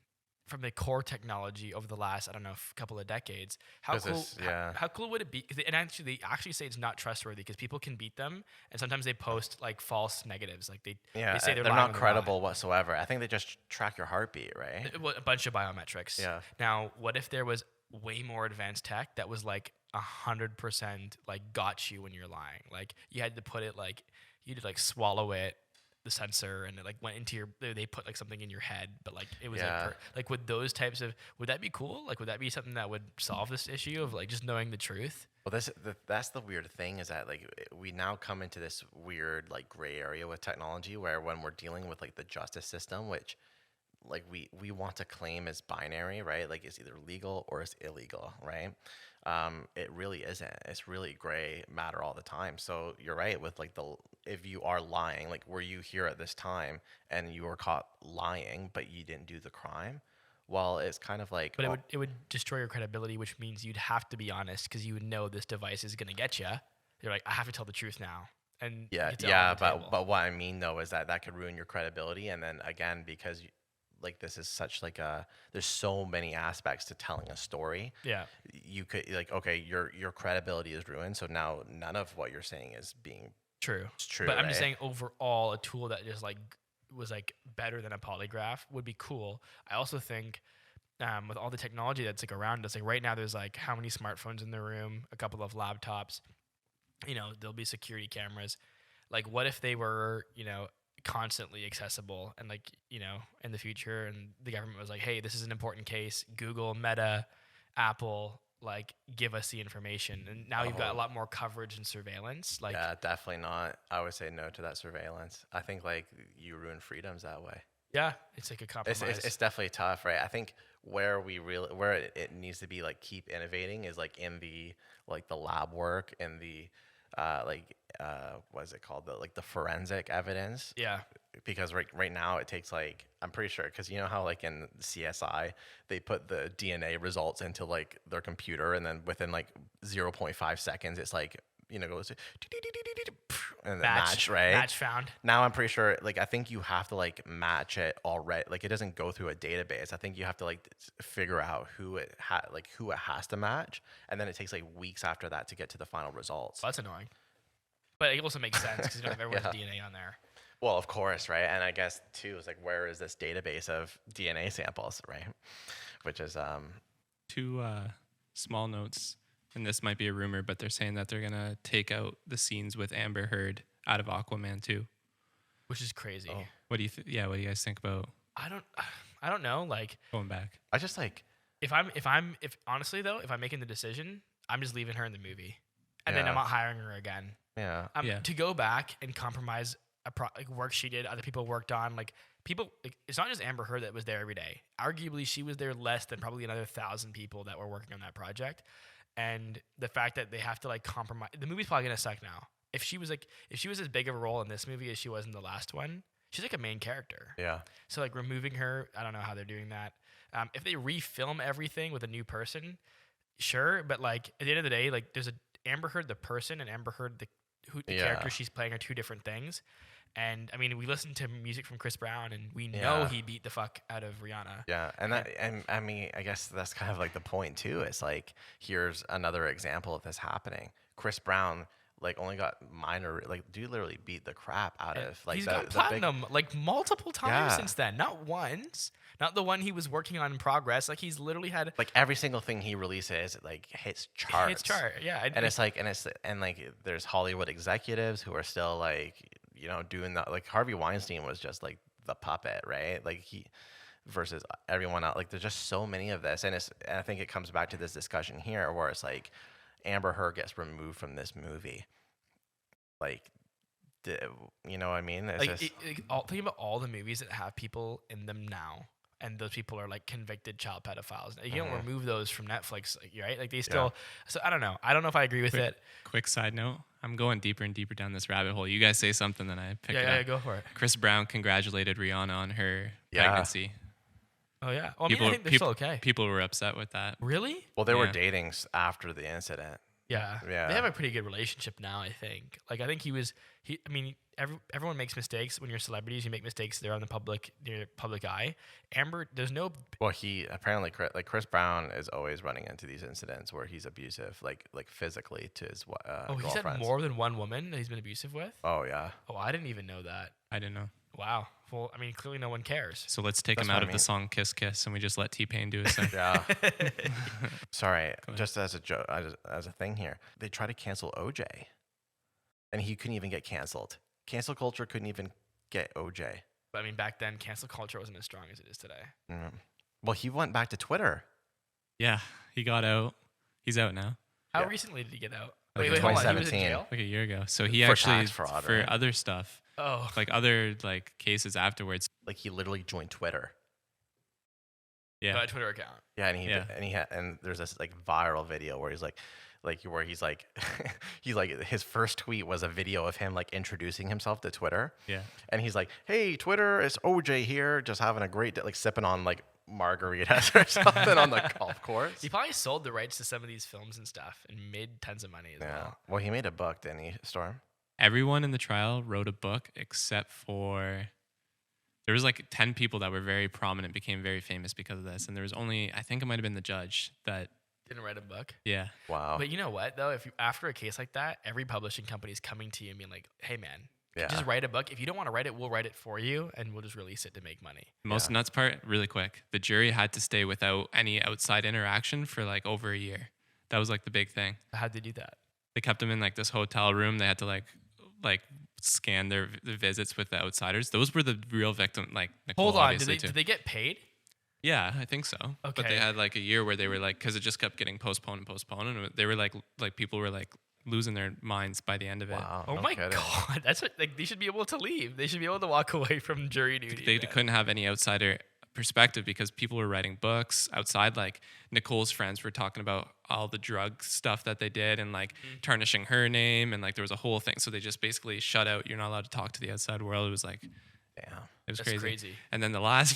from the core technology over the last, couple of decades. How cool would it be? They actually say it's not trustworthy because people can beat them, and sometimes they post like false negatives. Like they say they're not credible whatsoever. I think they just track your heartbeat, right? A bunch of biometrics. Yeah. Now, what if there was way more advanced tech that was like 100% like got you when you're lying. Like you had to put it like you had to like swallow it, the sensor, and it like went into your. They put like something in your head, but like it was like with those types of. Would that be cool? Like would that be something that would solve this issue of like just knowing the truth? Well, that's the weird thing is that like we now come into this weird like gray area with technology where when we're dealing with like the justice system, which like we want to claim as binary, right? Like it's either legal or it's illegal, right? It really isn't. It's really gray matter all the time. So you're right with like if you are lying, like were you here at this time and you were caught lying, but you didn't do the crime? Well, it's kind of like. But it would destroy your credibility, which means you'd have to be honest because you would know this device is going to get you. You're like, I have to tell the truth now. And but what I mean though is that could ruin your credibility, and then again because like this is such like there's so many aspects to telling a story. Yeah, you could like okay, your credibility is ruined, so now none of what you're saying is being true. It's true, but I'm right? just saying overall, a tool that just like was like better than a polygraph would be cool. I also think with all the technology that's like around us, like right now there's like how many smartphones in the room, a couple of laptops, there'll be security cameras. Like what if they were, constantly accessible and like, in the future and the government was like, hey, this is an important case. Google, Meta, Apple, like give us the information. And now you've got a lot more coverage and surveillance. Like yeah, definitely not. I would say no to that surveillance. I think like you ruin freedoms that way. Yeah, it's like a compromise. It's definitely tough, right? I think where it needs to be like keep innovating is like in the like the lab work and the what is it called, the forensic evidence. Yeah, because right now it takes like I'm pretty sure because you know how like in CSI they put the DNA results into like their computer and then within like 0.5 seconds it's like goes and then match, right? Match found. Now I'm pretty sure like I think you have to like match it already. Like it doesn't go through a database. I think you have to like figure out who it has to match, and then it takes like weeks after that to get to the final results. Well, that's annoying, but it also makes sense because you don't have everyone's DNA on there. Well, of course, right? And I guess too is like where is this database of DNA samples, right? Which is two small notes. And this might be a rumor, but they're saying that they're gonna take out the scenes with Amber Heard out of Aquaman 2, which is crazy. Oh. What do you what do you guys think about I don't know. Like going back? I just like if honestly though, if I'm making the decision, I'm just leaving her in the movie, and then I'm not hiring her again. Yeah. To go back and compromise work she did, other people worked on, like people. Like, it's not just Amber Heard that was there every day. Arguably, she was there less than probably another 1,000 people that were working on that project. And the fact that they have to like compromise, the movie's probably gonna suck now. If she was as big of a role in this movie as she was in the last one, she's like a main character. Yeah. So like removing her, I don't know how they're doing that. If they refilm everything with a new person, sure. But like at the end of the day, like there's a Amber Heard the person and Amber Heard the character she's playing are two different things. And I mean, we listened to music from Chris Brown, and we know he beat the fuck out of Rihanna. Yeah, and I mean, I guess that's kind of like the point too. It's like here's another example of this happening. Chris Brown like only got minor, like dude literally beat the crap out of like he's got platinum like multiple times since then, not once. Not the one he was working on in progress. Like he's literally had like every single thing he releases, it like hits charts. Yeah. And like there's Hollywood executives who are still like doing that. Like Harvey Weinstein was just like the puppet, right? Like he versus everyone else. Like there's just so many of this, and I think it comes back to this discussion here where it's like Amber Heard gets removed from this movie. Like, you know what I mean? It's think about all the movies that have people in them now. And those people are like convicted child pedophiles. You don't remove those from Netflix, right? Like they still. Yeah. So I don't know. I don't know if I agree with it. Quick side note: I'm going deeper and deeper down this rabbit hole. You guys say something, then I pick it up. Yeah, go for it. Chris Brown congratulated Rihanna on her pregnancy. Oh yeah. Well, I think they're still okay. People were upset with that. Really? Well, they were dating after the incident. Yeah. They have a pretty good relationship now, I think. Like I think everyone makes mistakes when you're celebrities. You make mistakes. They're on the public eye. Amber, there's no. Well, he apparently Chris Brown is always running into these incidents where he's abusive, like physically to his he's had more than one woman that he's been abusive with. Oh yeah. Oh, I didn't even know that. I didn't know. Wow. Well, I mean, clearly no one cares. So let's take That's him what out I of the mean. song Kiss Kiss and we just let T-Pain do his thing. Yeah. Sorry, Go ahead. just as a joke, as a thing here, they tried to cancel OJ, and he couldn't even get canceled. Cancel culture couldn't even get OJ. But I mean, back then, cancel culture wasn't as strong as it is today. Mm. Well, he went back to Twitter. Yeah, he got out. He's out now. How Yeah. recently did he get out? Like Wait, in hold on. He was in 2017. jail? Like a year ago. So he For actually tax fraud, for right? other stuff, Oh. like other like cases afterwards. Like he literally joined Twitter. Yeah. Got a Twitter account. Yeah, and he Yeah. and he had, and there's this like viral video where he's like where he's like he's like his first tweet was a video of him like introducing himself to Twitter. Yeah. And he's like, "Hey, Twitter, it's OJ here, just having a great day," like sipping on like margaritas or something on the golf course. He probably sold the rights to some of these films and stuff and made tons of money as Yeah. well. Well, he made a book, didn't he, Storm? Everyone in the trial wrote a book except for there was like 10 people that were very prominent, became very famous because of this. And there was only, I think it might have been the judge that, Didn't write a book. yeah. Wow. But you know what, though? If you, after a case like that, every publishing company is coming to you and being like, hey, man, Yeah. just write a book. If you don't want to write it, we'll write it for you and we'll just release it to make money. The most nuts part, really quick, the jury had to stay without any outside interaction for like over a year. That was like the big thing. How'd they do that? They kept them in like this hotel room. They had to like scan their visits with the outsiders. Those were the real victim, like Nicole, Hold on. obviously, too. Did they get paid? Yeah, I think so. But Okay. they had like a year where they were like, because it just kept getting postponed and postponed, and they were like people were like losing their minds by the end of it. Wow. Oh no my kidding. God. That's what, like, they should be able to leave. They should be able to walk away from jury duty. They man. couldn't have any outsider perspective because people were writing books outside. Like Nicole's friends were talking about all the drug stuff that they did and like tarnishing her name, and like there was a whole thing. So they just basically shut out. You're not allowed to talk to the outside world. It was like Damn. it was That's crazy. crazy. And then the last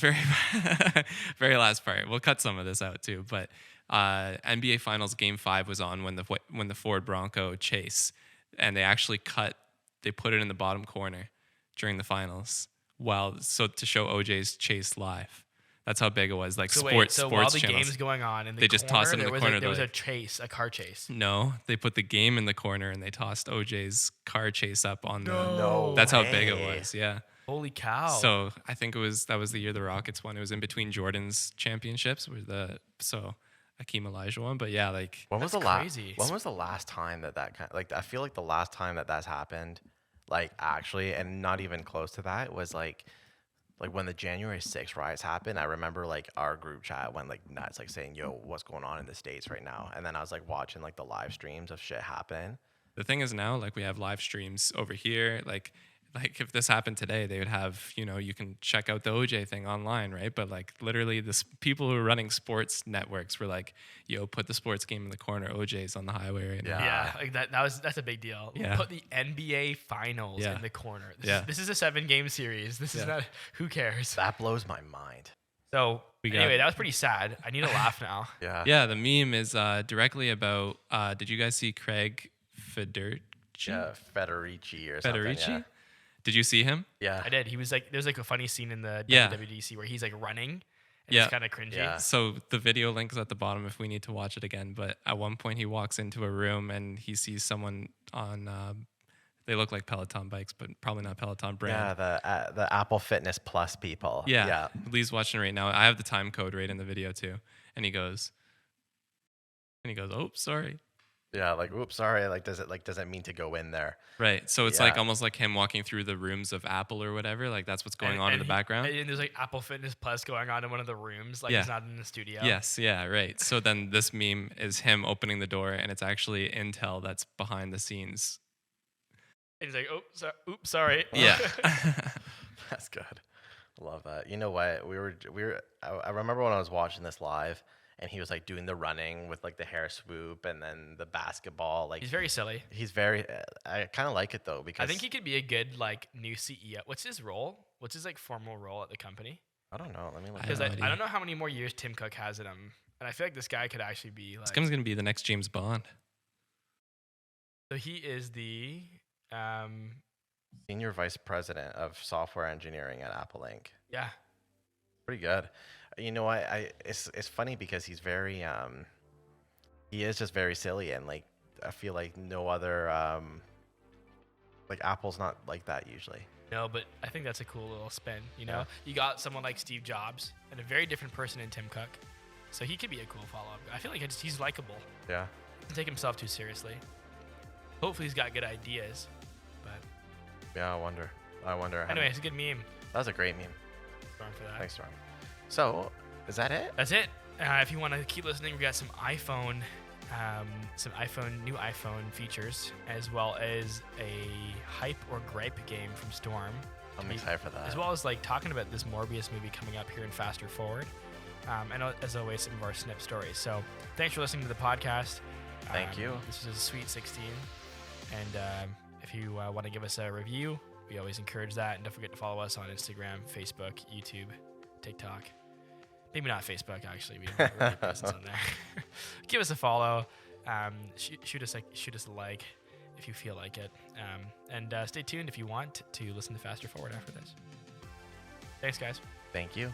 very last part, we'll cut some of this out too. But NBA Finals Game 5 was on when the Ford Bronco chase, and they actually they put it in the bottom corner during the finals, to show OJ's chase live. That's how big it was. Like So sports while the channels. game's going on in the They just toss it in the corner, there was like- a car chase. No, they put the game in the corner and they tossed OJ's car chase up on the. No That's how big it way. was. Yeah. Holy cow. So I think that was the year the Rockets won. It was in between Jordan's championships, Akeem Olajuwon. But yeah, like When was That's the crazy. When was the last time that kind like I feel like the last time that that's happened, like actually, and not even close to that, was like when the January 6th riots happened. I remember like our group chat went like nuts, like saying, "Yo, what's going on in the States right now?" And then I was like watching like the live streams of shit happen. the thing is now, like we have live streams over here. Like if this happened today, they would have, you can check out the OJ thing online, right? But like literally people who are running sports networks were like, yo, put the sports game in the corner. OJ's on the highway right now. yeah, like that's a big deal. Yeah. Put the NBA finals Yeah. in the corner. Yeah. This is a 7-game series. This is Yeah. not, who cares? That blows my mind. So We got- anyway, that was pretty sad. I need to laugh now. Yeah. Yeah, the meme is directly about, did you guys see Craig Federci? Yeah, Federici or something. Federici? Did you see him? Yeah. I did. He was like, there's like a funny scene in the Yeah. WWDC where he's like running and Yeah. it's kind of cringy. Yeah. So the video link is at the bottom if we need to watch it again. But at one point he walks into a room and he sees someone on, they look like Peloton bikes, but probably not Peloton Yeah, brand. the Apple Fitness Plus people. Yeah. Yeah. Lee's watching right now. I have the time code right in the video too. And he goes, oh, sorry. Yeah, like, oops, sorry. Does it mean to go in there? Right. So it's like Yeah. almost like him walking through the rooms of Apple or whatever. Like that's what's going And- on in and the he- background. And there's like Apple Fitness Plus going on in one of the rooms. Like Yeah. he's not in the studio. Yes, yeah, right. So then this meme is him opening the door and it's actually Intel that's behind the scenes. And he's like, oops, sorry. Yeah. That's good. Love that. You know what? I remember when I was watching this live, and he was like doing the running with like the hair swoop and then the basketball. Like He's very silly. he's very. I kind of like it though because I think he could be a good like new CEO. What's his role? What's his like formal role at the company? I don't know. Let me look. I Because have I, no idea. I don't know how many more years Tim Cook has in him, and I feel like this guy could actually be like. This guy's going to be the next James Bond. So he is the Senior Vice President of Software Engineering at Apple Inc. yeah. Pretty good. You know what? It's funny because he's very he is just very silly, and like I feel like no other like Apple's not like that usually. No, but I think that's a cool little spin. You know, Yeah. you got someone like Steve Jobs and a very different person in Tim Cook, so he could be a cool follow-up. I feel like he's likable. Yeah. Doesn't take himself too seriously. Hopefully, he's got good ideas. But Yeah, I wonder. anyway, it's a good meme. That was a great meme. Storm for that. Thanks, Storm. So, is that it? That's it. If you want to keep listening, we got some new iPhone features, as well as a hype or gripe game from Storm. I'm excited for that. As well as like talking about this Morbius movie coming up here in Faster Forward. And as always, some of our snip stories. So thanks for listening to the podcast. Thank you. This was a sweet 16. And if you want to give us a review, we always encourage that. And don't forget to follow us on Instagram, Facebook, YouTube, TikTok. Maybe not Facebook, actually. We don't have really business on there. Give us a follow. Shoot us a like if you feel like it. And stay tuned if you want to listen to Faster Forward after this. Thanks, guys. Thank you.